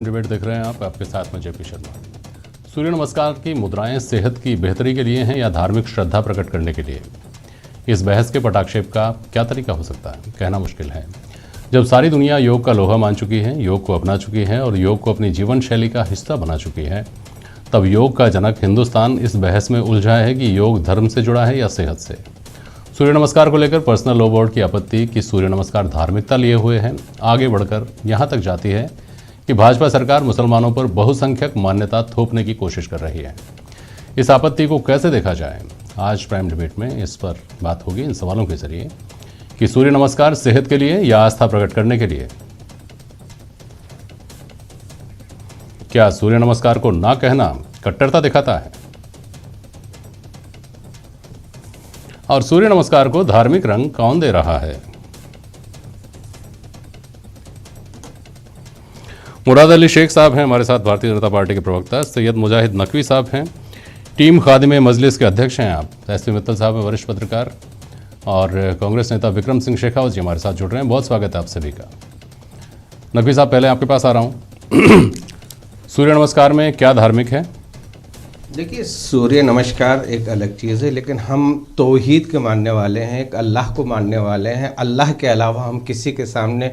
Debate देख रहे हैं आप, आपके साथ में जेपी शर्मा। सूर्य नमस्कार की मुद्राएं सेहत की बेहतरी के लिए हैं या धार्मिक श्रद्धा प्रकट करने के लिए? इस बहस के पटाक्षेप का क्या तरीका हो सकता है, कहना मुश्किल है। जब सारी दुनिया योग का लोहा मान चुकी है, योग को अपना चुकी है और योग को अपनी जीवन शैली का हिस्सा बना चुकी है, तब योग का जनक हिंदुस्तान इस बहस में उलझा है कि योग धर्म से जुड़ा है या सेहत से। सूर्य नमस्कार को लेकर पर्सनल लॉ बोर्ड की आपत्ति कि सूर्य नमस्कार धार्मिकता लिए हुए है, आगे बढ़कर यहाँ तक जाती है कि भाजपा सरकार मुसलमानों पर बहुसंख्यक मान्यता थोपने की कोशिश कर रही है। इस आपत्ति को कैसे देखा जाए, आज प्राइम डिबेट में इस पर बात होगी इन सवालों के जरिए कि सूर्य नमस्कार सेहत के लिए या आस्था प्रकट करने के लिए। क्या सूर्य नमस्कार को ना कहना कट्टरता दिखाता है? और सूर्य नमस्कार को धार्मिक रंग कौन दे रहा है? मुराद अली शेख साहब हैं हमारे साथ, भारतीय जनता पार्टी के प्रवक्ता। सैयद मुजाहिद नकवी साहब हैं, टीम खादिम मजलिस के अध्यक्ष हैं आप। एस पी मित्तल साहब हैं, वरिष्ठ पत्रकार। और कांग्रेस नेता विक्रम सिंह शेखावत जी हमारे साथ जुड़ रहे हैं। बहुत स्वागत है आप सभी का। नकवी साहब, पहले आपके पास आ रहा हूँ। सूर्य नमस्कार में क्या धार्मिक है? देखिए, सूर्य नमस्कार एक अलग चीज़ है, लेकिन हम तौहीद के मानने वाले हैं, एक अल्लाह को मानने वाले हैं। अल्लाह के अलावा हम किसी के सामने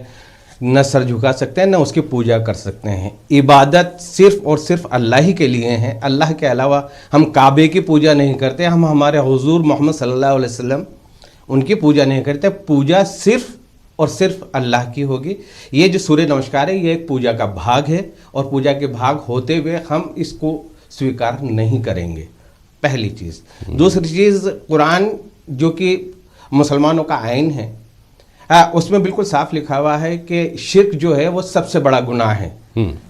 न सर झुका सकते हैं, न उसकी पूजा कर सकते हैं। इबादत सिर्फ और सिर्फ अल्लाह ही के लिए है। अल्लाह के अलावा हम काबे की पूजा नहीं करते, हम हमारे हुजूर मोहम्मद सल्लल्लाहु अलैहि वसल्लम उनकी पूजा नहीं करते। पूजा सिर्फ और सिर्फ अल्लाह की होगी। ये जो सूर्य नमस्कार है, ये एक पूजा का भाग है और पूजा के भाग होते हुए हम इसको स्वीकार नहीं करेंगे, पहली चीज़। दूसरी चीज़, कुरान जो कि मुसलमानों का आइन है, उसमें बिल्कुल साफ लिखा हुआ है कि शिर्क जो है वो सबसे बड़ा गुनाह है,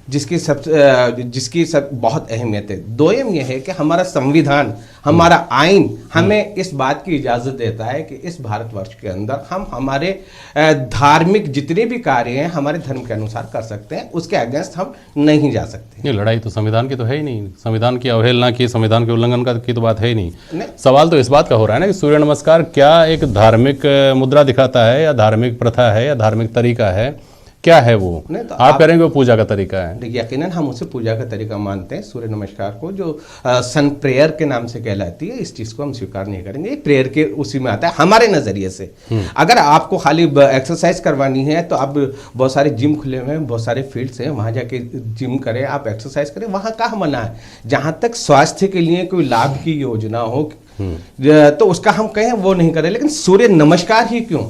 जिसकी बहुत अहमियत है। दोयम यह है कि हमारा संविधान, हमारा आइन हमें इस बात की इजाज़त देता है कि इस भारतवर्ष के अंदर हम हमारे धार्मिक जितने भी कार्य हैं हमारे धर्म के अनुसार कर सकते हैं, उसके अगेंस्ट हम नहीं जा सकते। ये लड़ाई तो संविधान की तो है ही नहीं। संविधान की अवहेलना की, संविधान के उल्लंघन की तो बात है ही नहीं। सवाल तो इस बात का हो रहा है ना कि सूर्य नमस्कार क्या एक धार्मिक मुद्रा दिखाता है या धार्मिक प्रथा है या धार्मिक तरीका है? क्या है वो? तो आप कह रहे हैं वो पूजा का तरीका है। देखिए, यकीनन हम उसे पूजा का तरीका मानते हैं। सूर्य नमस्कार को जो सन प्रेयर के नाम से कहलाती है, इस चीज़ को हम स्वीकार नहीं करेंगे। ये प्रेयर के उसी में आता है हमारे नज़रिए से। अगर आपको खाली एक्सरसाइज करवानी है तो अब बहुत सारे जिम खुले हुए हैं, बहुत सारे फील्ड्स हैं, वहाँ जाके जिम करें, आप एक्सरसाइज करें, वहाँ कहाँ मना है। जहाँ तक स्वास्थ्य के लिए कोई लाभ की योजना हो तो उसका हम कहें वो नहीं करें, लेकिन सूर्य नमस्कार ही क्यों?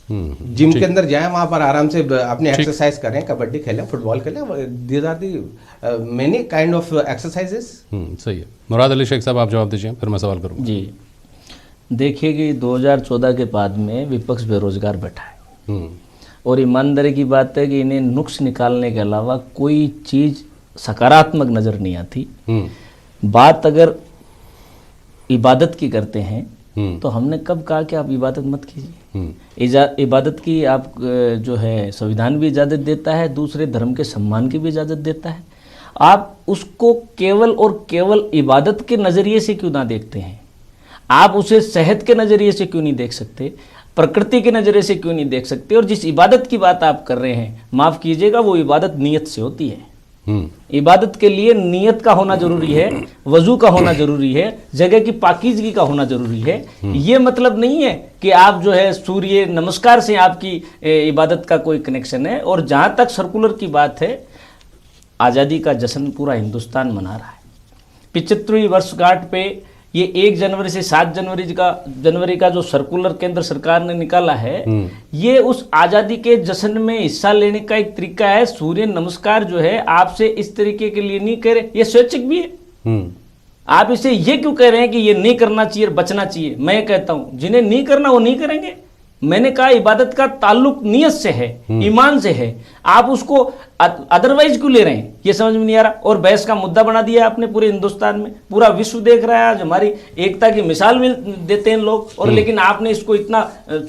जिम के अंदर जाएं, वहां पर आराम से अपने एक्सरसाइज करें, कबड्डी खेलें, फुटबॉल खेलें। These are the many kind of exercises. सही है। मुराद अली शेख साहब, आप जवाब दीजिए, फिर मैं सवाल करूँगा। जी, देखिए कि 2014 के बाद में विपक्ष बेरोजगार बैठा है और ईमानदारी की बात है कि इन्हें नुक्स निकालने के अलावा कोई चीज़ सकारात्मक नज़र नहीं आती। बात अगर इबादत की करते हैं तो हमने कब कहा कि आप इबादत मत कीजिए? इबादत की आप जो है संविधान भी इजाज़त देता है, दूसरे धर्म के सम्मान की भी इजाज़त देता है। आप उसको केवल और केवल इबादत के नज़रिए से क्यों ना देखते हैं? आप उसे सेहत के नज़रिए से क्यों नहीं देख सकते? प्रकृति के नज़रिए से क्यों नहीं देख सकते? और जिस इबादत की बात आप कर रहे हैं, माफ़ कीजिएगा, वो इबादत नीयत से होती है। इबादत के लिए नियत का होना जरूरी है, वजू का होना जरूरी है, जगह की पाकीज़गी का होना जरूरी है। ये मतलब नहीं है कि आप जो है सूर्य नमस्कार से आपकी इबादत का कोई कनेक्शन है। और जहाँ तक सर्कुलर की बात है, आज़ादी का जश्न पूरा हिंदुस्तान मना रहा है। 75वीं वर्षगांठ पे ये 1 जनवरी से 7 जनवरी का जो सर्कुलर केंद्र सरकार ने निकाला है, ये उस आज़ादी के जश्न में हिस्सा लेने का एक तरीका है। सूर्य नमस्कार जो है आपसे इस तरीके के लिए नहीं कह रहे, ये स्वैच्छिक भी है। आप इसे ये क्यों कह रहे हैं कि ये नहीं करना चाहिए और बचना चाहिए? मैं कहता हूं जिन्हें नहीं करना वो नहीं करेंगे। मैंने कहा इबादत का ताल्लुक नियत से है, ईमान से है। आप उसको अदरवाइज क्यों ले रहे हैं, ये समझ में नहीं आ रहा। और बहस का मुद्दा बना दिया आपने पूरे हिंदुस्तान में, पूरा विश्व देख रहा है। आज हमारी एकता की मिसाल देते हैं लोग, और लेकिन आपने इसको इतना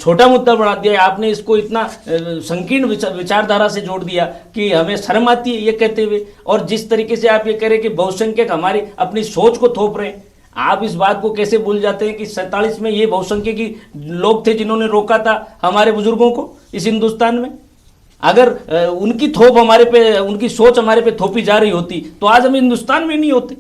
छोटा मुद्दा बना दिया, आपने इसको इतना संकीर्ण विचारधारा से जोड़ दिया कि हमें शर्म आती है ये कहते हुए। और जिस तरीके से आप ये कह रहे हैं कि बहुसंख्यक हमारी अपनी सोच को थोप रहे हैं, आप इस बात को कैसे भूल जाते हैं कि 47 में ये बहुसंख्यक लोग थे जिन्होंने रोका था हमारे बुजुर्गों को इस हिंदुस्तान में। अगर उनकी थोप हमारे पे, उनकी सोच हमारे पे थोपी जा रही होती तो आज हम हिंदुस्तान में नहीं होते,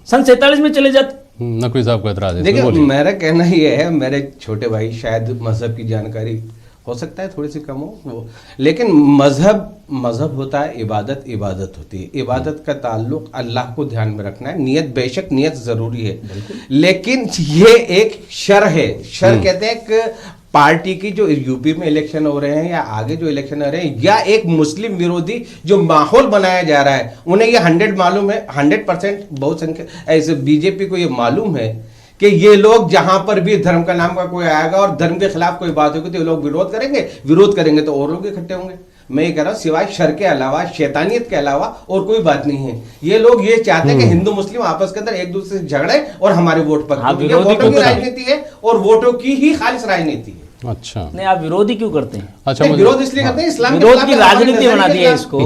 सन 47 में चले जाते। नकवी साहब को एतराज है, देखिए बोलिए। मेरा कहना ये है, मेरे छोटे भाई शायद मजहब की जानकारी हो सकता है थोड़ी सी कम हो वो, लेकिन मजहब होता है, इबादत इबादत होती है। इबादत का ताल्लुक अल्लाह को ध्यान में रखना है। नियत, बेशक नियत जरूरी है, लेकिन ये एक शर है। शर कहते हैं एक पार्टी की, जो यूपी में इलेक्शन हो रहे हैं या आगे जो इलेक्शन हो रहे हैं, या एक मुस्लिम विरोधी जो माहौल बनाया जा रहा है, उन्हें ये 100 मालूम है, 100% बहुसंख्यक ऐसे बीजेपी को ये मालूम है कि ये लोग जहां पर भी धर्म का नाम का कोई आएगा और धर्म के खिलाफ कोई बात होगी तो ये लोग विरोध करेंगे तो और लोग इकट्ठे होंगे। मैं ये कह रहा हूं, सिवाय शर के अलावा, शैतानियत के अलावा और कोई बात नहीं है। ये लोग ये चाहते हैं कि हिंदू मुस्लिम आपस के अंदर एक दूसरे से झगड़े और हमारे वोट पर, ये वोटों की राजनीति है और वोटों की ही खालिश राजनीति है। अच्छा, नहीं, आप विरोधी क्यों करते हैं? अच्छा, विरोध इसलिए करते हैं, इस्लाम विरोध की राजनीति बना दी है इसको,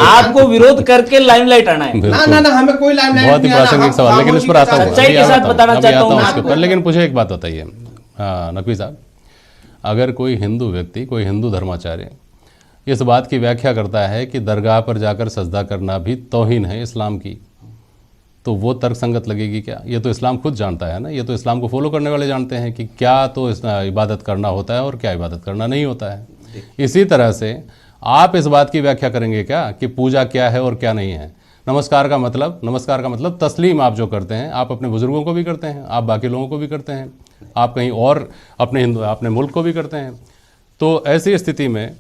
आपको विरोध करके लाइमलाइट आना है। ना हमें कोई लाइमलाइट बहुत ही प्रासंगिक सवाल, लेकिन इस पर आता हूँ, सच्चाई के साथ बताना चाहता हूँ उसके ऊपर। लेकिन मुझे एक बात बताइए नकवी साहब, अगर कोई हिंदू व्यक्ति, कोई हिंदू धर्माचार्य इस बात की व्याख्या करता है कि दरगाह पर जाकर सजदा करना भी तौहीन है इस्लाम की, तो वो तर्कसंगत लगेगी क्या? ये तो इस्लाम खुद जानता है ना, ये तो इस्लाम को फॉलो करने वाले जानते हैं कि क्या तो इबादत करना होता है और क्या इबादत करना नहीं होता है। इसी तरह से आप इस बात की व्याख्या करेंगे क्या कि पूजा क्या है और क्या नहीं है? नमस्कार का मतलब तस्लीम आप जो करते हैं, आप अपने बुजुर्गों को भी करते हैं, आप बाकी लोगों को भी करते हैं, आप कहीं और अपने मुल्क को भी करते हैं। तो ऐसी स्थिति में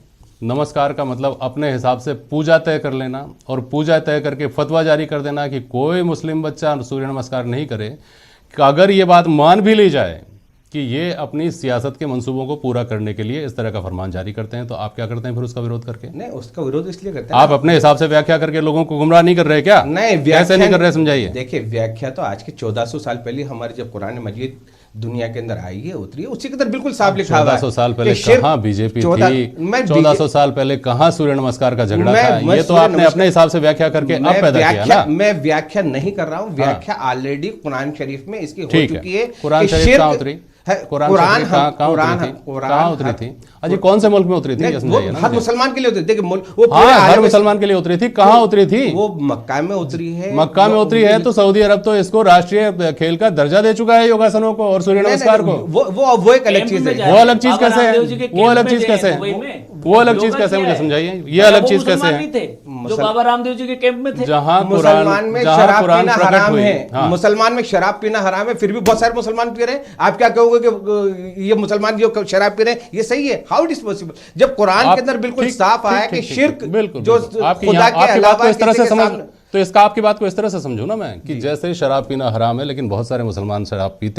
नमस्कार का मतलब अपने हिसाब से पूजा तय कर लेना और पूजा तय करके फतवा जारी कर देना कि कोई मुस्लिम बच्चा सूर्य नमस्कार नहीं करे। कि अगर ये बात मान भी ली जाए कि ये अपनी सियासत के मंसूबों को पूरा करने के लिए इस तरह का फरमान जारी करते हैं, तो आप क्या करते हैं फिर उसका विरोध करके? नहीं, उसका विरोध इसलिए करते हैं, आप अपने हिसाब से व्याख्या करके लोगों को गुमराह नहीं कर रहे क्या? नहीं, कैसे नहीं कर रहे, समझाइए। देखिए, व्याख्या तो आज के 1400 साल पहले हमारे जब कुरान मजीद दुनिया के अंदर आई है, उतरी है, उसी के अंदर बिल्कुल साफ लिखा हुआ है। 1400 साल पहले कहाँ बीजेपी थी? 1400 साल पहले कहाँ सूर्य नमस्कार का झगड़ा था? ये तो आपने अपने हिसाब से व्याख्या करके अब पैदा किया ना। मैं व्याख्या नहीं कर रहा हूँ, व्याख्या ऑलरेडी कुरान शरीफ में इसकी हो चुकी है। कुरान शरीफ कहाँ उतरी? कुरान कहाँ उतरी थी? अजी कौन से मुल्क में उतरी थी? हर मुसलमान के लिए उतरी। देखिए, हर मुसलमान के लिए उतरी थी। कहाँ उतरी थी? वो मक्का में उतरी है। मक्का में उतरी है तो सऊदी अरब तो इसको राष्ट्रीय खेल का दर्जा दे चुका है, योगासनों को और सूर्य नमस्कार को। वो एक अलग चीज है। वो अलग चीज कैसे है? वो अलग चीज कैसे है? वो अलग चीज कैसे, मुझे समझाइए। ये अलग चीज कैसे है? जो बाबा रामदेव जी के कैंप में थे, जहां मुसलमान में शराब पीना हराम है, मुसलमान में शराब पीना हराम है, फिर भी बहुत सारे मुसलमान पी रहे हैं। आप क्या कहोगे कि ये मुसलमान जो शराब पी रहे हैं ये सही है? How it is possible? जब कुरान के अंदर बिल्कुल साफ आया कि शिर्क जो खुदा के अलावा इस तरह से समझ, तो इसका आपकी बात को इस तरह से समझू ना मैं कि जैसे शराब पीना हराम है लेकिन बहुत सारे मुसलमान शराब पीते